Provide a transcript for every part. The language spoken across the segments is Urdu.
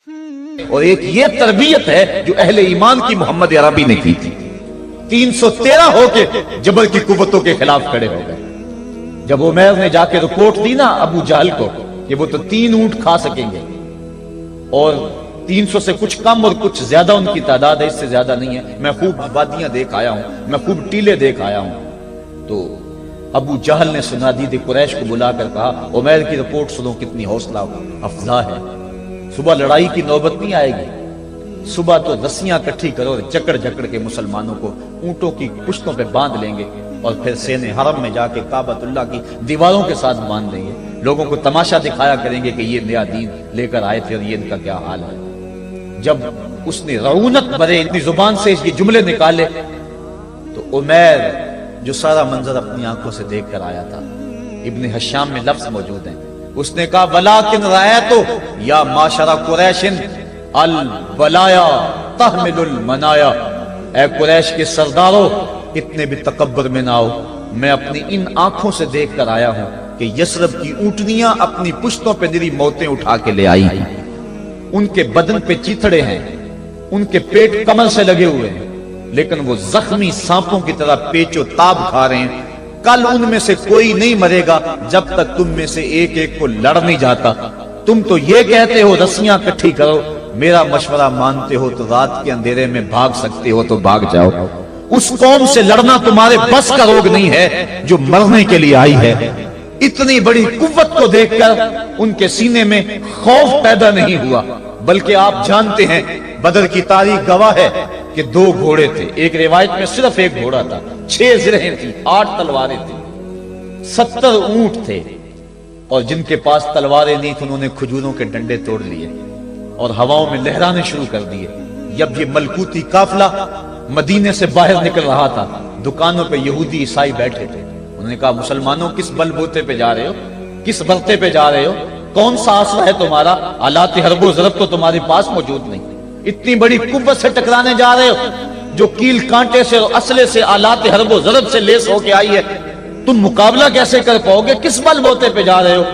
اور ایک یہ تربیت ہے جو اہل ایمان کی محمد عربی نے کی تھی. 313 ہو کے جبل کی قوتوں کے خلاف کھڑے ہو گئے. جب عمیر نے جا کے رپورٹ دی نا ابو جہل کو کہ وہ تو 3 اونٹ کھا سکیں گے اور 300 سے کچھ کم اور کچھ زیادہ ان کی تعداد ہے، اس سے زیادہ نہیں ہے، میں خوب وادیاں دیکھ آیا ہوں، میں خوب ٹیلے دیکھ آیا ہوں. تو ابو جہل نے سنادید قریش کو بلا کر کہا عمیر کی رپورٹ سنو کتنی حوصلہ افزا ہے. صبح لڑائی کی نوبت نہیں آئے گی، صبح تو رسیاں کٹھی کرو اور جکڑ جکڑ کے مسلمانوں کو اونٹوں کی پشتوں پہ باندھ لیں گے اور پھر سینے حرم میں جا کے کعبۃ اللہ کی دیواروں کے ساتھ باندھ دیں گے. لوگوں کو تماشا دکھایا کریں گے کہ یہ نیا دین لے کر آئے تھے اور یہ ان کا کیا حال ہے. جب اس نے رعونت بھرے اپنی زبان سے یہ جملے نکالے تو عمیر جو سارا منظر اپنی آنکھوں سے دیکھ کر آیا تھا، ابن حشام میں لفظ موجود ہیں، اس نے کہا وَلَٰكِنْ رَأَيْتُ يَا مَعْشَرَ قُرَيْشٍ الْبَلَايَا تَحْمِلُ الْمَنَايَا. اے قریش کے سرداروں اتنے بھی تکبر میں نہ آؤ، میں اپنی ان آنکھوں سے دیکھ کر آیا ہوں کہ یثرب کی اونٹنیاں اپنی پشتوں پہ نری موتیں اٹھا کے لے آئی ہیں. ان کے بدن پہ چیتھڑے ہیں، ان کے پیٹ کمر سے لگے ہوئے ہیں، لیکن وہ زخمی سانپوں کی طرح پیچ و تاب کھا رہے ہیں. کل ان میں سے کوئی نہیں مرے گا جب تک تم میں سے ایک ایک کو لڑ نہیں جاتا. تم تو یہ کہتے ہو رسیاں کٹھی کرو، میرا مشورہ مانتے ہو تو رات کے اندھیرے میں بھاگ سکتے ہو تو بھاگ جاؤ. اس قوم سے لڑنا تمہارے بس کا روگ نہیں ہے جو مرنے کے لیے آئی ہے. اتنی بڑی قوت کو دیکھ کر ان کے سینے میں خوف پیدا نہیں ہوا، بلکہ آپ جانتے ہیں بدر کی تاریخ گواہ ہے کہ 2 گھوڑے تھے. ایک روایت میں صرف ایک گھوڑا تھا، 6 زرہیں تھی، 8 تلواریں تھیں، 70 اونٹ تھے، اور جن کے پاس تلواریں نہیں تھیں انہوں نے کھجوروں کے ڈنڈے توڑ لیے اور ہواؤں میں لہرانے شروع کر دیے. جب یہ ملکوتی قافلہ مدینے سے باہر نکل رہا تھا، دکانوں پہ یہودی عیسائی بیٹھے تھے. انہوں نے کہا مسلمانوں کس بل بوتے پہ جا رہے ہو، کس برتے پہ جا رہے ہو، کون سا آسرا ہے تمہارا، آلات حرب و ضرب تو تمہارے پاس موجود نہیں، اتنی بڑی قوت سے ٹکرانے جا رہے ہو جو کیل کانٹے سے اور اسلحے سے آلات حرب و ضرب سے لیس ہو کے آئی ہے، تم مقابلہ کیسے کر پاؤ گے، کس بل بوتے پہ جا رہے ہو.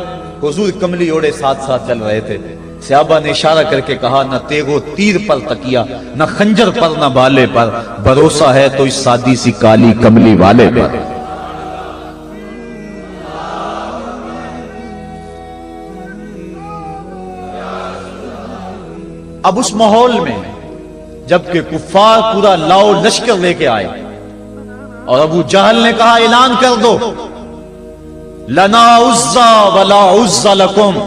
حضور کملی اوڑے ساتھ ساتھ چل رہے تھے. صحابہ نے اشارہ کر کے کہا نہ تیغ و تیر پر تکیا، نہ خنجر پر نہ بالے پر، بھروسہ ہے تو اس سادی سی کالی کملی والے پر. اب اس ماحول میں جبکہ کفار پورا لاؤ لشکر لے کے آئے اور ابو جہل نے کہا اعلان کر دو لنا عزا ولا عزا لکم،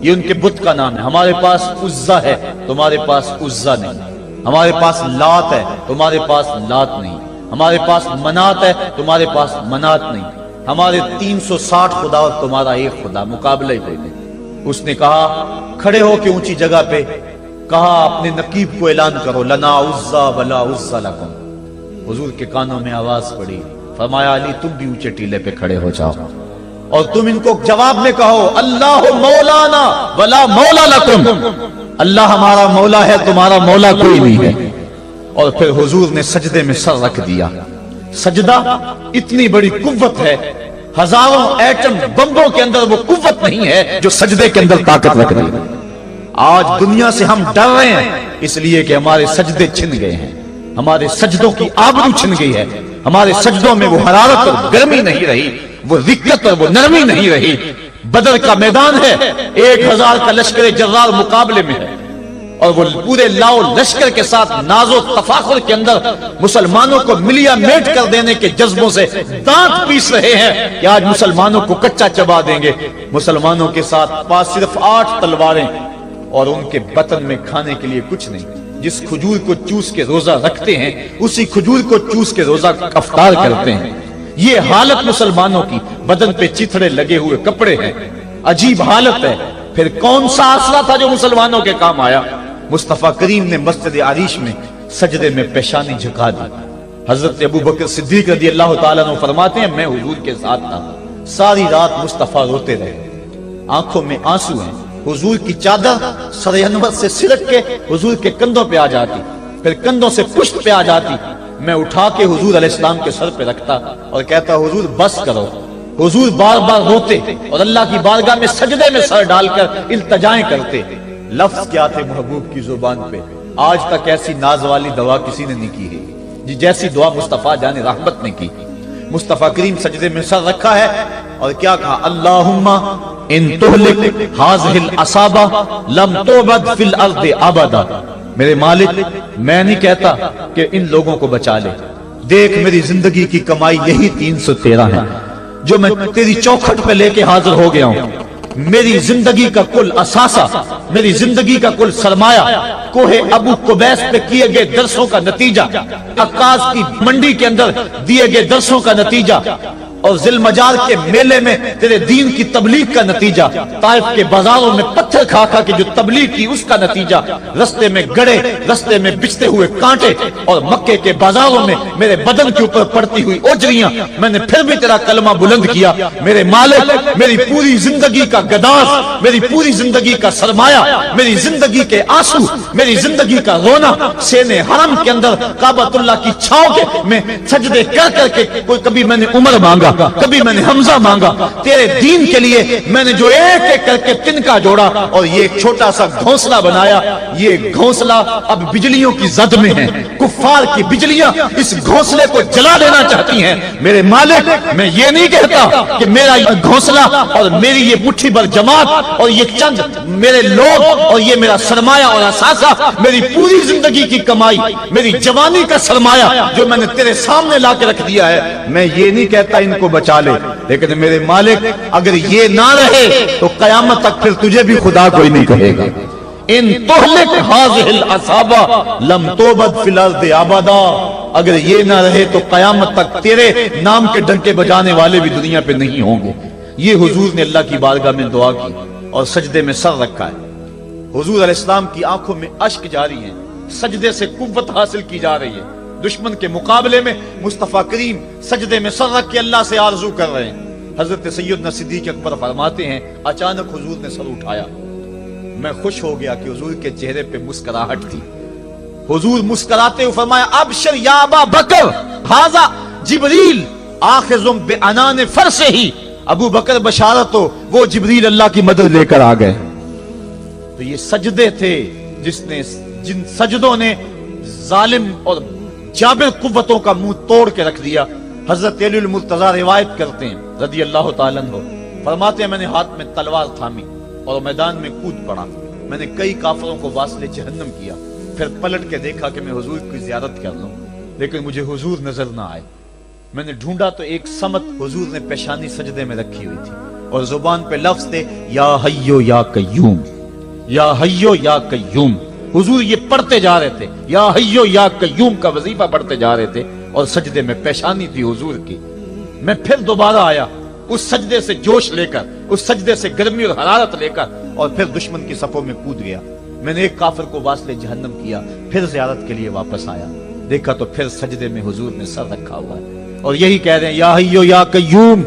یہ ان کے بت کا نام ہے. ہمارے پاس عزا ہے تمہارے پاس عزا نہیں، ہمارے پاس لات ہے تمہارے پاس لات نہیں، ہمارے پاس منات ہے تمہارے پاس منات نہیں، ہمارے 360 خدا اور تمہارا ایک خدا، مقابلہ ہی کوئی نہیں. اس نے کہا کھڑے ہو کے اونچی جگہ پہ کہا اپنے نقیب کو اعلان کرو لنا عزا ولا عزا لکم. حضور کے کانوں میں آواز پڑی، فرمایا علی تم بھی اونچے ٹیلے پہ کھڑے ہو جاؤ اور تم ان کو جواب میں کہو اللہ مولانا ولا مولا لکم، اللہ ہمارا مولا ہے تمہارا مولا کوئی نہیں ہے. اور پھر حضور نے سجدے میں سر رکھ دیا. سجدہ اتنی بڑی قوت ہے، ہزاروں ایٹم بمبوں کے اندر وہ قوت نہیں ہے جو سجدے کے اندر طاقت رکھ دی. آج دنیا سے ہم ڈر رہے ہیں اس لیے کہ ہمارے سجدے چھن گئے ہیں، ہمارے سجدوں کی آبرو چھن گئی ہے، ہمارے سجدوں میں وہ حرارت اور گرمی نہیں رہی، وہ رقت اور وہ نرمی نہیں رہی. بدر کا میدان ہے، 1000 کا لشکر جرار مقابلے میں ہے اور وہ پورے لاؤ لشکر کے ساتھ ناز و تفاخر کے اندر مسلمانوں کو ملیا میٹ کر دینے کے جذبوں سے دانت پیس رہے ہیں کہ آج مسلمانوں کو کچا چبا دیں گے. مسلمانوں کے ساتھ پاس صرف 8 تلواریں اور ان کے بطن میں کھانے کے لیے کچھ نہیں. جس کھجور کو چوس کے روزہ رکھتے ہیں اسی کھجور کو چوس کے روزہ افطار کرتے ہیں. یہ حالت مسلمانوں کی، بدن پہ چتھڑے لگے ہوئے کپڑے ہیں، عجیب حالت ہے. پھر کون سا آسرا تھا جو مسلمانوں کے کام آیا؟ مصطفیٰ کریم نے مسجد عریش میں سجدے میں پیشانی جھکا دی. حضرت ابو بکر صدیق رضی اللہ تعالیٰ عنہ فرماتے ہیں میں حضور کے ساتھ تھا، ساری رات مصطفیٰ روتے رہے، آنکھوں میں آنسو ہیں. حضور کی چادر سر انور سے سلٹ کے حضور کے کندھوں پہ آ جاتی، پھر کندھوں سے پشت پہ آ جاتی. میں اٹھا کے حضور علیہ السلام کے سر پہ رکھتا اور کہتا حضور بس کرو. حضور بار بار روتے اور اللہ کی بارگاہ میں سجدے میں سر ڈال کر التجائیں کرتے، لفظ کیا تھے محبوب کی زبان پہ، آج تک ایسی ناز والی دعا کسی نے نہیں کی ہے جی جیسی دعا مصطفیٰ جان رحمت نے کی۔ مصطفیٰ کریم سجدے میں سر رکھا ہے اور کیا کہا، اللہم ان تہلک ہذہ العصابہ لم تعبد فی الارض ابدا۔ میرے مالک میں نہیں کہتا کہ ان لوگوں کو بچا لے، دیکھ میری زندگی کی کمائی یہی 313 ہے جو میں تیری چوکھٹ پہ لے کے حاضر ہو گیا ہوں۔ میری زندگی کا کل اثاثہ، میری زندگی کا کل سرمایہ کوہ ابو قبیس پہ کیے گئے درسوں کا نتیجہ، عکاظ کی منڈی کے اندر دیے گئے درسوں کا نتیجہ، اور ذی المجال کے میلے میں تیرے دین کی تبلیغ کا نتیجہ، طائف کے بازاروں میں پتھر کھا کھا کے جو تبلیغ کی اس کا نتیجہ، رستے میں گڑے، رستے میں بچتے ہوئے کانٹے، اور مکے کے بازاروں میں میرے بدن کے اوپر پڑتی ہوئی اوجریاں، میں نے پھر بھی تیرا کلمہ بلند کیا۔ میرے مالک میری پوری زندگی کا گداز، میری پوری زندگی کا سرمایہ، میری زندگی کے آنسو، میری زندگی کا رونا سین حرم کے اندر کعبۃ اللہ کی چھاؤں کے میں سجدے کر کر کے، کوئی کبھی میں نے عمر مانگا، کبھی میں نے حمزہ مانگا، تیرے دین کے لیے میں نے جو ایک ایک کر کے تنکا جوڑا اور یہ ایک چھوٹا سا گھونسلہ بنایا، یہ گھونسلہ اب بجلیوں کی زد میں ہے، کفار کی بجلیاں اس گھونسلے کو جلا دینا چاہتی ہیں۔ میرے مالک میں یہ نہیں کہتا کہ میرا یہ گھونسلہ اور میری یہ مٹھی بھر جماعت اور یہ چند میرے لوگ اور یہ میرا سرمایہ اور اثاثہ، میری پوری زندگی کی کمائی، میری جوانی کا سرمایہ جو میں نے تیرے سامنے لا کے رکھ دیا ہے، میں یہ نہیں کہتا ان کو بچا لے، لیکن میرے مالک اگر یہ نہ رہے تو قیامت تک پھر تجھے بھی خدا کوئی نہیں کہے گا۔ ان تہلک ہذہ العصابہ لم تعبد فی الارض ابدا، اگر یہ نہ رہے تو قیامت تک تیرے نام کے ڈنکے بجانے والے بھی دنیا پہ نہیں ہوں گے۔ یہ حضور نے اللہ کی بارگاہ میں دعا کی اور سجدے میں سر رکھا ہے۔ حضور علیہ السلام کی آنکھوں میں اشک جاری ہیں، سجدے سے قوت حاصل کی جا رہی ہے۔ دشمن کے مقابلے میں مصطفیٰ کریم سجدے میں سر رکھ کے اللہ سے آرزو کر رہے ہیں۔ حضرت سیدنا صدیق اکبر فرماتے ہیں، اچانک حضور نے سر اٹھایا، میں خوش ہو گیا کہ حضور کے چہرے پہ مسکراہٹ تھی۔ حضور مسکراتے ہوئے فرمایا، ابشر یا ابا بکر ھذا جبریل آخذ بعنان فرسہ، ابو بکر بشارت ہو، وہ جبریل اللہ کی مدد لے کر آ گئے۔ تو یہ سجدے تھے جن سجدوں نے ظالم اور جابر قوتوں کا منہ توڑ کے رکھ دیا۔ حضرت علی المرتضیٰ روایت کرتے ہیں رضی اللہ تعالیٰ عنہ، فرماتے ہیں میں نے ہاتھ میں تلوار تھامی اور میدان میں کود پڑا، میں نے کئی کافروں کو واصل جہنم کیا، پھر پلٹ کے دیکھا کہ میں حضور کی زیارت کر لوں، لیکن مجھے حضور نظر نہ آئے۔ میں نے ڈھونڈا تو ایک سمت حضور نے پیشانی سجدے میں رکھی ہوئی تھی اور زبان پہ لفظ تھے، یا حیو یا قیوم، یا حیو یا قیوم۔ حضور یہ پڑھتے جا رہے تھے، یا حیو یا قیوم کا وظیفہ پڑھتے جا رہے تھے اور سجدے میں پیشانی تھی حضور کی۔ میں پھر دوبارہ آیا اس سجدے سے جوش لے کر، اس سجدے سے گرمی اور حرارت لے کر، اور پھر دشمن کی صفوں میں کود گیا۔ میں نے ایک کافر کو واصل جہنم کیا، پھر زیارت کے لیے واپس آیا، دیکھا تو پھر سجدے میں حضور نے سر رکھا ہوا ہے اور یہی کہہ رہے ہیں، یا حیو یا قیوم،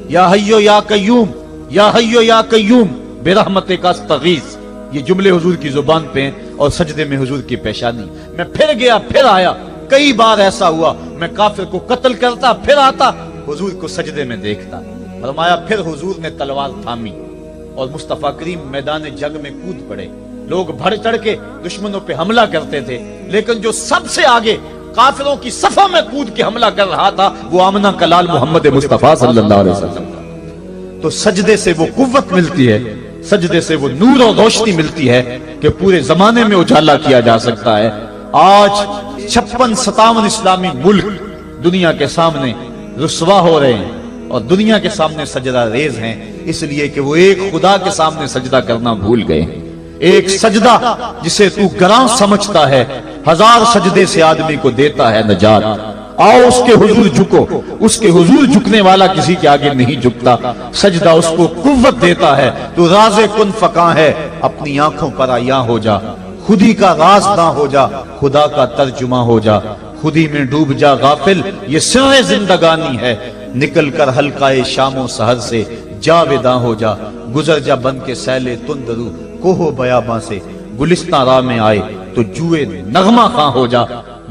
یا حیو یا قیوم، یا حیو یا قیوم برحمتک استغیث۔ یہ جملے حضور کی زبان پہ ہیں اور سجدے میں حضور کی پیشانی۔ میں پھر گیا، پھر آیا، کئی بار ایسا ہوا میں کافر کو قتل کرتا، پھر آتا حضور کو سجدے میں دیکھتا۔ فرمایا پھر حضور نے تلوار تھامی اور مصطفیٰ کریم میدان جنگ میں کود پڑے۔ لوگ بڑھ چڑھ کے دشمنوں پہ حملہ کرتے تھے، لیکن جو سب سے آگے کافروں کی صفوں میں کود کے حملہ کر رہا تھا وہ آمنہ کا لال محمد مصطفیٰ صلی اللہ علیہ وسلم تھا۔ تو سجدے سے وہ قوت ملتی ہے، سجدے سے وہ نور اور روشنی ملتی ہے کہ پورے زمانے میں اجالا کیا جا سکتا ہے۔ آج 56-57 اسلامی ملک دنیا کے سامنے رسوا ہو رہے ہیں اور دنیا کے سامنے سجدہ ریز ہیں، اس لیے کہ وہ ایک خدا کے سامنے سجدہ کرنا بھول گئے ہیں۔ ایک سجدہ جسے تو گراں سمجھتا ہے 1000 سجدے سے آدمی کو دیتا ہے نجات۔ آؤ اس کے حضور جھکو، اس کے حضور جھکنے والا کسی کے آگے نہیں جھکتا۔ سجدہ اس کو قوت دیتا ہے، تو راز کن فکاں ہے، اپنی آنکھوں پر عیاں ہو جا، خودی کا راز نہ ہو جا، خدا کا ترجمہ ہو جا، خودی میں ڈوب جا غافل، یہ سر زندگانی ہے، نکل کر حلقہ شام و سحر سے جاویداں ہو جا، گزر جا بن کے سیلے تندرو کوہ بیاباں سے، گلستان راہ میں آئے تو جوئے نغمہ خواں ہو جا۔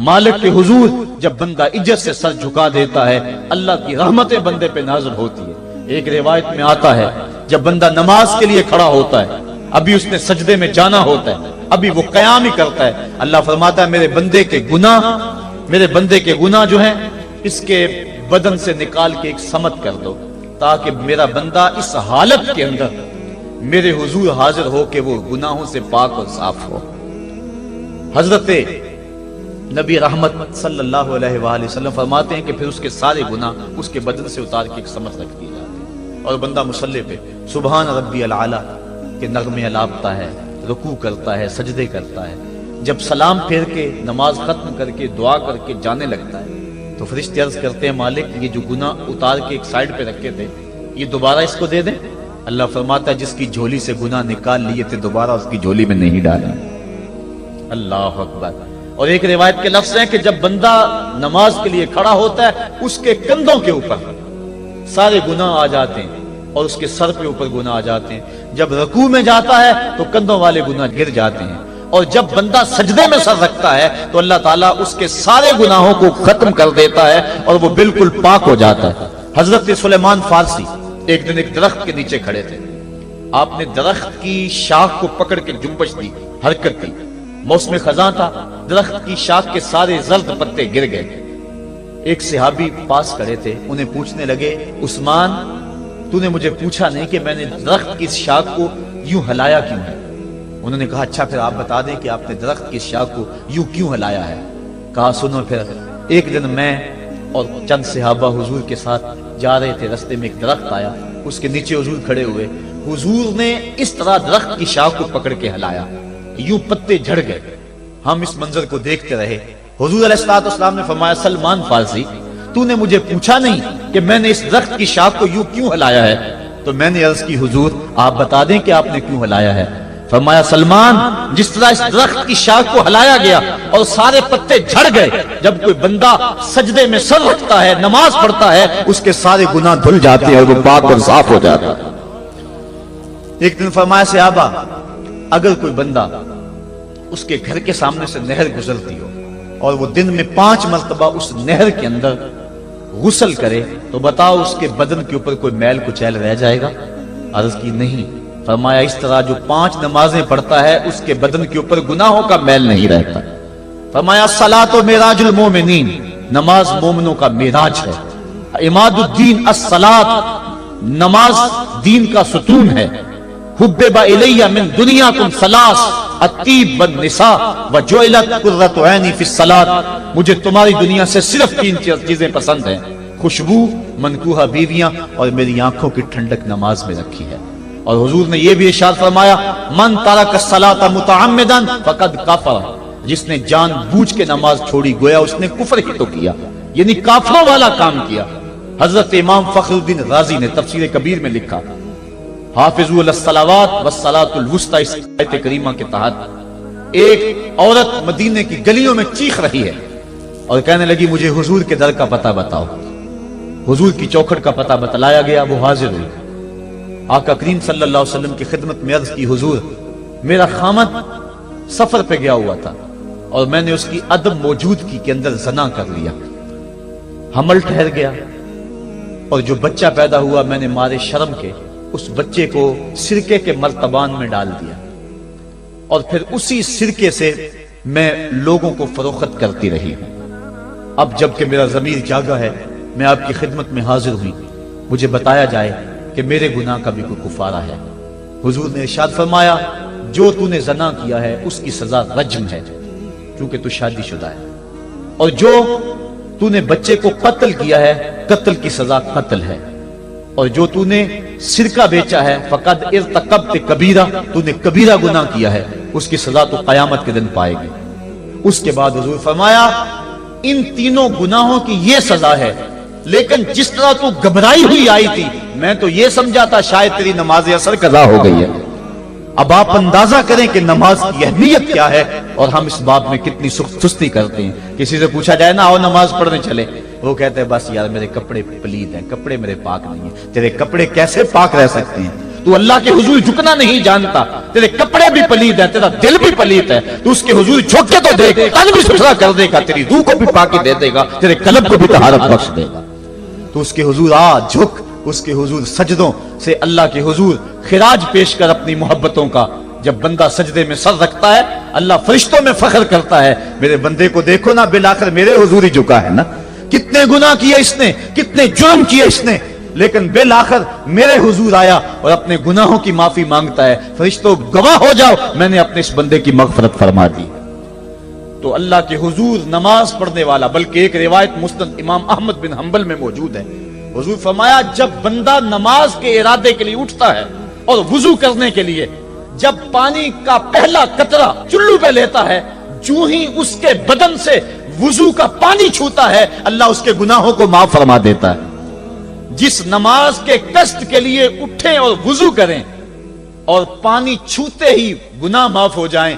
مالک کے حضور جب بندہ عزت سے سر جھکا دیتا ہے، اللہ کی رحمتیں بندے پہ نازل ہوتی ہے۔ ایک روایت میں آتا ہے جب بندہ نماز کے لیے کھڑا ہوتا ہے، ابھی اس نے سجدے میں جانا ہوتا ہے، ابھی وہ قیام ہی کرتا ہے، اللہ فرماتا ہے میرے بندے کے گناہ جو ہیں اس کے بدن سے نکال کے ایک سمت کر دو، تاکہ میرا بندہ اس حالت کے اندر میرے حضور حاضر ہو کہ وہ گناہوں سے پاک اور صاف ہو۔ حضرت نبی رحمت صلی اللہ علیہ وآلہ وسلم فرماتے ہیں کہ پھر اس کے سارے گناہ اس کے بدن سے اتار کے ایک سمت رکھ دی جاتی ہے، اور بندہ مصلی پہ سبحان ربی العالی کے نغمے الاپتا ہے، رکوع کرتا ہے، سجدے کرتا ہے۔ جب سلام پھیر کے نماز ختم کر کے دعا کر کے جانے لگتا ہے تو فرشتے عرض کرتے ہیں مالک یہ جو گناہ اتار کے ایک سائیڈ پہ رکھے تھے یہ دوبارہ اس کو دے دیں؟ اللہ فرماتا ہے جس کی جھولی سے گناہ نکال لیے تھے دوبارہ اس کی جھولی میں نہیں ڈالیں۔ اللہ اکبر۔ اور ایک روایت کے لفظ ہیں کہ جب بندہ نماز کے لیے کھڑا ہوتا ہے اس کے کندھوں کے اوپر سارے گناہ آ جاتے ہیں اور اس کے سر پہ اوپر گناہ آ جاتے ہیں، جب رکوع میں جاتا ہے تو کندھوں والے گناہ گر جاتے ہیں، اور جب بندہ سجدے میں سر رکھتا ہے تو اللہ تعالیٰ اس کے سارے گناہوں کو ختم کر دیتا ہے اور وہ بالکل پاک ہو جاتا ہے۔ حضرت سلیمان فارسی ایک دن ایک درخت کے نیچے کھڑے تھے، آپ نے درخت کی شاخ کو پکڑ کے جنبش دی، حرکت دی، موسم خزاں تھا، درخت کی شاخ کے سارے زرد پتے گر گئے۔ ایک صحابی پاس کھڑے تھے، انہیں پوچھنے لگے عثمان تو نے مجھے پوچھا نہیں کہ میں نے درخت کی شاخ کو یوں ہلایا کیوں ہے؟ انہوں نے کہا اچھا پھر آپ بتا دیں کہ آپ نے درخت کی شاخ کو یوں کیوں ہلایا ہے؟ کہا سنو پھر ایک دن میں اور چند صحابہ حضور کے ساتھ جا رہے تھے، رستے میں ایک درخت آیا، اس کے نیچے حضور کھڑے ہوئے، حضور نے اس طرح درخت کی شاخ کو پکڑ کے ہلایا، یوں پتے جھڑ گئے، ہم اس منظر کو دیکھتے رہے۔ حضور علیہ السلام نے فرمایا سلمان فارسی تو نے مجھے پوچھا نہیں کہ میں نے اس درخت کی شاخ کو یوں کیوں ہلایا ہے؟ تو میں نے عرض کی حضور آپ بتا دیں کہ آپ نے کیوں ہلایا ہے؟ فرمایا سلمان جس طرح اس درخت کی شاخ کو ہلایا گیا اور سارے پتے جھڑ گئے، جب کوئی بندہ سجدے میں سر رکھتا ہے نماز پڑھتا ہے اس کے سارے گناہ دھل جاتے ہیں اور وہ پاک اور صاف ہو جاتا ہے۔ ایک دن فرمایا صحابہ اگر کوئی بندہ اس کے گھر کے سامنے سے نہر گزرتی ہو اور وہ دن میں 5 مرتبہ اس نہر کے اندر غسل کرے تو بتاؤ اس کے بدن کے اوپر کوئی میل کچیل رہ جائے گا؟ عرض کی نہیں۔ فرمایا اس طرح جو 5 نمازیں پڑھتا ہے اس کے بدن کے اوپر گناہوں کا میل نہیں رہتا۔ فرمایا الصلاۃ معراج المومنین، نماز مومنوں کا معراج ہے۔ عماد الدین الصلاۃ، نماز دین کا ستون ہے۔ حبب الی من دنیاکم ثلاث الطیب والنساء وجعلت قرۃ عینی فی الصلاۃ، مجھے تمہاری دنیا سے صرف 3 چیزیں پسند ہیں، خوشبو، منکوحہ بیویاں اور میری آنکھوں کی ٹھنڈک نماز میں رکھی ہے۔ اور حضور نے یہ بھی ارشاد فرمایا من ترک الصلاۃ متعمدا فقد کفر، جس نے جان بوجھ کے نماز چھوڑی گویا اس نے کفر ہی تو کیا، یعنی کافروں والا کام کیا۔ حضرت امام فخر الدین رازی نے تفسیر کبیر میں لکھا حافظوا علی الصلوات والصلاۃ الوسطی، اس آیت کریمہ کے تحت ایک عورت مدینے کی گلیوں میں چیخ رہی ہے اور کہنے لگی مجھے حضور کے در کا پتہ بتاؤ۔ حضور کی چوکھٹ کا پتہ بتلایا گیا، وہ حاضر ہوئی۔ آقا کریم صلی اللہ علیہ وسلم کی خدمت میں عرض کی حضور میرا خامد سفر پہ گیا ہوا تھا اور میں نے اس کی عدم موجودگی کے اندر زنا کر لیا، حمل ٹھہر گیا اور جو بچہ پیدا ہوا میں نے مارے شرم کے اس بچے کو سرکے کے مرتبان میں ڈال دیا اور پھر اسی سرکے سے میں لوگوں کو فروخت کرتی رہی ہوں۔ اب جب کہ میرا ضمیر جاگا ہے میں آپ کی خدمت میں حاضر ہوئی، مجھے بتایا جائے کہ میرے گناہ کا بھی کوئی کفارہ ہے۔ حضور نے ارشاد فرمایا جو تو نے زنا کیا ہے اس کی سزا رجم ہے چونکہ تو شادی شدہ ہے، اور جو تو نے بچے کو قتل کیا ہے قتل کی سزا قتل ہے، اور جو تو نے سرکہ بیچا ہے فقد ارتکبت کبیرہ، تو نے کبیرہ گناہ کیا ہے، اس کی سزا تو قیامت کے دن پائے گی۔ اس کے بعد حضور فرمایا ان تینوں گناہوں کی یہ سزا ہے، لیکن جس طرح تو گھبرائی ہوئی آئی تھی میں تو یہ سمجھا تھا شاید تیری نماز اثر قضا ہو گئی ہے۔ اب آپ اندازہ کریں کہ نماز کی اہمیت کیا ہے اور ہم اس باب میں کتنی سستی کرتے ہیں۔ کسی سے پوچھا جائے نا آؤ نماز پڑھنے چلے، وہ کہتے ہیں بس یار میرے کپڑے پلید ہیں، کپڑے میرے پاک نہیں ہیں۔ تیرے کپڑے کیسے پاک رہ سکتے ہیں؟ تو اللہ کے حضور جھکنا نہیں جانتا، تیرے کپڑے بھی پلید ہیں، تیرا دل بھی پلید ہے، تو اس کے حضور جھک کے تو دیکھ، تن بھی ستھرا کر دے گا، تیری روح کو بھی پاکی دے دے گا، تیرے قلب کو بھی طہارت بخش دے گا۔ تو اس کے حضور آ جھک، اس کے حضور سجدوں سے اللہ کے حضور خراج پیش کر اپنی محبتوں کا جب بندہ سجدے میں سر رکھتا ہے اللہ فرشتوں میں فخر کرتا ہے، میرے بندے کو دیکھو نا، بالآخر میرے حضور ہی جھکا ہے نا، کتنے گناہ کیے اس نے، کتنے جرم کیے اس نے، لیکن بالآخر میرے حضور آیا اور اپنے گناہوں کی معافی مانگتا ہے، فرشتوں گواہ ہو جاؤ میں نے اپنے اس بندے کی مغفرت فرما دی۔ تو اللہ کے حضور نماز پڑھنے والا، بلکہ ایک روایت مسند امام احمد بن حنبل میں موجود ہے، حضور فرمایا جب بندہ نماز کے ارادے کے لیے اٹھتا ہے اور وضو کرنے کے لیے، جب پانی کا پہلا قطرہ چلو پہ لیتا ہے، جو ہی اس کے بدن سے وضو کا پانی چھوتا ہے اللہ اس کے گناہوں کو معاف فرما دیتا ہے۔ جس نماز کے قصد کے لیے اٹھیں اور وضو کریں اور پانی چھوتے ہی گناہ معاف ہو جائیں،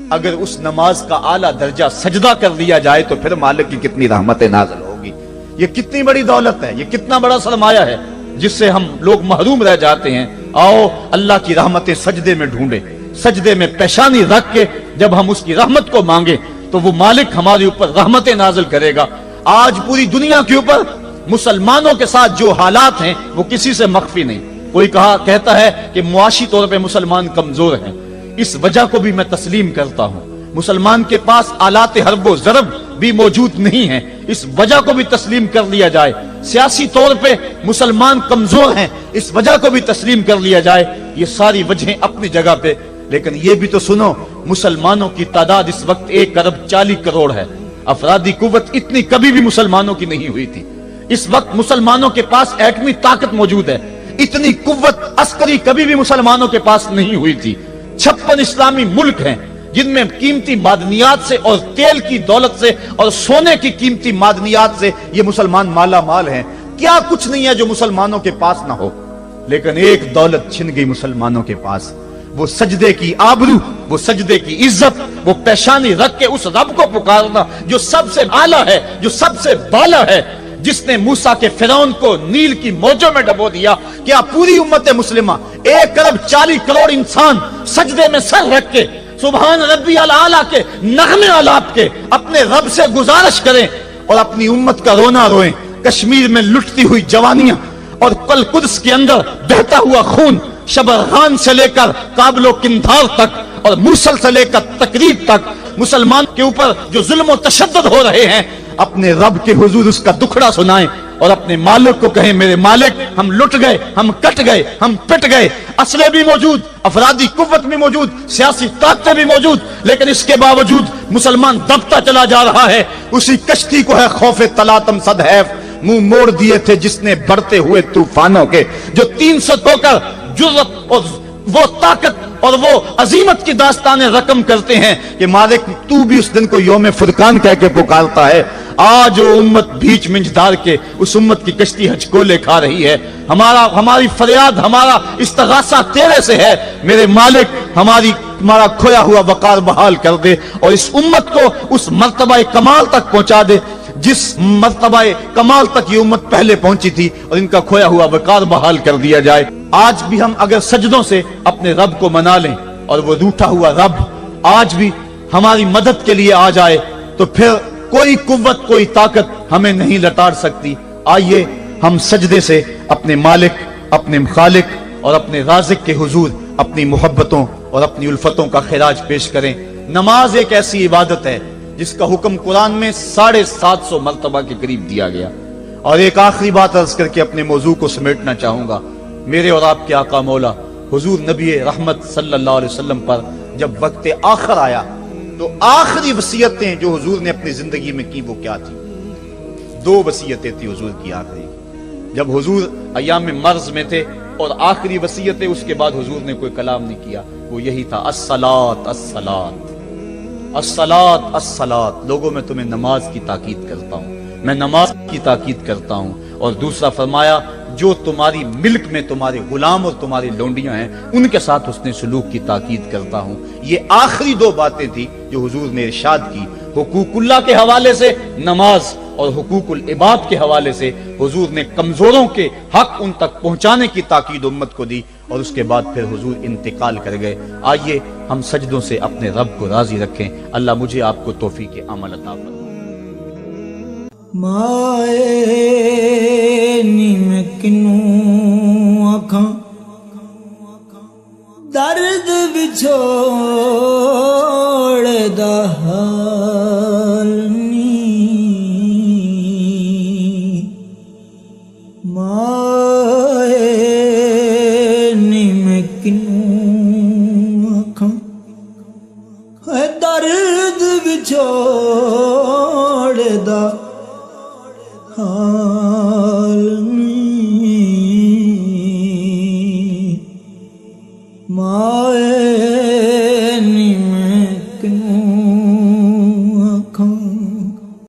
اگر اس نماز کا اعلیٰ درجہ سجدہ کر لیا جائے تو پھر مالک کی کتنی رحمت نازل ہوگی۔ یہ کتنی بڑی دولت ہے، یہ کتنا بڑا سرمایہ ہے جس سے ہم لوگ محروم رہ جاتے ہیں۔ آؤ اللہ کی رحمتیں سجدے میں ڈھونڈے، سجدے میں پیشانی رکھ کے جب ہم اس کی رحمت کو مانگیں تو وہ مالک ہمارے اوپر رحمتیں نازل کرے گا۔ آج پوری دنیا کے اوپر مسلمانوں کے ساتھ جو حالات ہیں وہ کسی سے مخفی نہیں۔ کوئی کہتا ہے کہ معاشی طور پہ مسلمان کمزور ہیں، اس وجہ کو بھی میں تسلیم کرتا ہوں۔ مسلمان کے پاس آلات حرب و ضرب بھی موجود نہیں ہیں، اس وجہ کو بھی تسلیم کر لیا جائے۔ سیاسی طور پہ مسلمان کمزور ہیں، اس وجہ کو بھی تسلیم کر لیا جائے۔ یہ ساری وجہیں اپنی جگہ پہ، لیکن یہ بھی تو سنو مسلمانوں کی تعداد اس وقت 1,40,00,000,000 ہے۔ افرادی قوت اتنی کبھی بھی مسلمانوں کی نہیں ہوئی تھی۔ اس وقت مسلمانوں کے پاس ایٹمی طاقت موجود ہے، اتنی قوت عسکری کبھی بھی مسلمانوں کے پاس نہیں ہوئی تھی۔ 56 اسلامی ملک ہیں جن میں قیمتی معدنیات سے اور تیل کی دولت سے اور سونے کی قیمتی معدنیات سے یہ مسلمان مالا مال ہیں۔ کیا کچھ نہیں ہے جو مسلمانوں کے پاس نہ ہو، لیکن ایک دولت چھن گئی مسلمانوں کے پاس، وہ سجدے کی آبرو، وہ سجدے کی عزت، وہ پیشانی رکھ کے اس رب کو پکارنا جو سب سے اعلیٰ ہے، جو سب سے بالا ہے، جس نے موسیٰ کے فرعون کو نیل کی موجوں میں ڈبو دیا۔ کیا پوری امت مسلمہ 1,40,00,000,000 انسان سجدے میں سر رکھ کے سبحان ربی الاعلیٰ کے نغمے آلات کے اپنے رب سے گزارش کریں اور اپنی امت کا رونا روئیں؟ کشمیر میں لٹتی ہوئی جوانیاں اور کل قدس کے اندر بہتا ہوا خون، شبرغان سے لے کر کابل و قندھار تک اور موصل سے لے کر تقریب تک مسلمان کے اوپر جو ظلم و تشدد ہو رہے ہیں، اپنے رب کے حضور اس کا دکھڑا سنائیں اور اپنے مالک کو کہیں میرے مالک ہم لٹ گئے، ہم کٹ گئے، ہم پٹ گئے، اسلحے بھی موجود، افرادی قوت بھی موجود، سیاسی طاقتیں بھی موجود، لیکن اس کے باوجود مسلمان دبتا چلا جا رہا ہے۔ اسی کشتی کو ہے خوف تلاطم صدحیف منہ موڑ دیے تھے جس نے بڑھتے ہوئے طوفانوں کے، جو 300 ہو کر جرأت اور وہ طاقت اور وہ عظیمت کی داستانیں رقم کرتے ہیں کہ مالک تو بھی اس دن کو یوم فرقان کہہ کے پکارتا ہے۔ آج وہ امت بیچ منجدار کے اس امت کی کشتی ہچکولے کھا رہی ہے۔ ہماری فریاد، ہمارا استغاثہ تیرے سے ہے، میرے مالک ہمارا کھویا ہوا وقار بحال کر دے اور اس امت کو اس مرتبہ کمال تک پہنچا دے جس مرتبہ کمال تک یہ امت پہلے پہنچی تھی، اور ان کا کھویا ہوا وقار بحال کر دیا جائے۔ آج بھی ہم اگر سجدوں سے اپنے رب کو منا لیں اور وہ روٹھا ہوا رب آج بھی ہماری مدد کے لیے آ جائے تو پھر کوئی قوت، کوئی طاقت ہمیں نہیں لٹاڑ سکتی۔ آئیے ہم سجدے سے اپنے مالک، اپنے خالق اور اپنے رازق کے حضور اپنی محبتوں اور اپنی الفتوں کا خراج پیش کریں۔ نماز ایک ایسی عبادت ہے جس کا حکم قرآن میں 750 مرتبہ کے قریب دیا گیا۔ اور ایک آخری بات عرض کر کے اپنے موضوع کو سمیٹنا چاہوں گا۔ میرے اور آپ کے آقا مولا حضور نبی رحمت صلی اللہ علیہ وسلم پر جب وقت آخر آیا تو آخری وصیتیں جو حضور نے اپنی زندگی میں کی وہ کیا تھی؟ 2 وصیتیں تھی حضور کی آخری، جب حضور ایام مرض میں تھے، اور آخری وصیتیں اس کے بعد حضور نے کوئی کلام نہیں کیا، وہ یہی تھا الصلاۃ الصلاۃ الصلاۃ الصلاۃ۔ لوگوں میں تمہیں نماز کی تاکید کرتا ہوں، میں نماز کی تاکید کرتا ہوں۔ اور دوسرا فرمایا جو تمہاری ملک میں تمہارے غلام اور تمہاری لونڈیاں ہیں ان کے ساتھ حسن سلوک کی تاکید کرتا ہوں۔ یہ آخری 2 باتیں تھی جو حضور نے ارشاد کی، حقوق اللہ کے حوالے سے نماز اور حقوق العباد کے حوالے سے حضور نے کمزوروں کے حق ان تک پہنچانے کی تاکید امت کو دی، اور اس کے بعد پھر حضور انتقال کر گئے۔ آئیے ہم سجدوں سے اپنے رب کو راضی رکھیں۔ اللہ مجھے آپ کو توفیق عمل عطا فرمائے۔ مائے نی میں کنوں آکھاں درد وچھوڑ دا حال نہیں مائے نی میں کنوں آکھاں درد وچھوڑ دا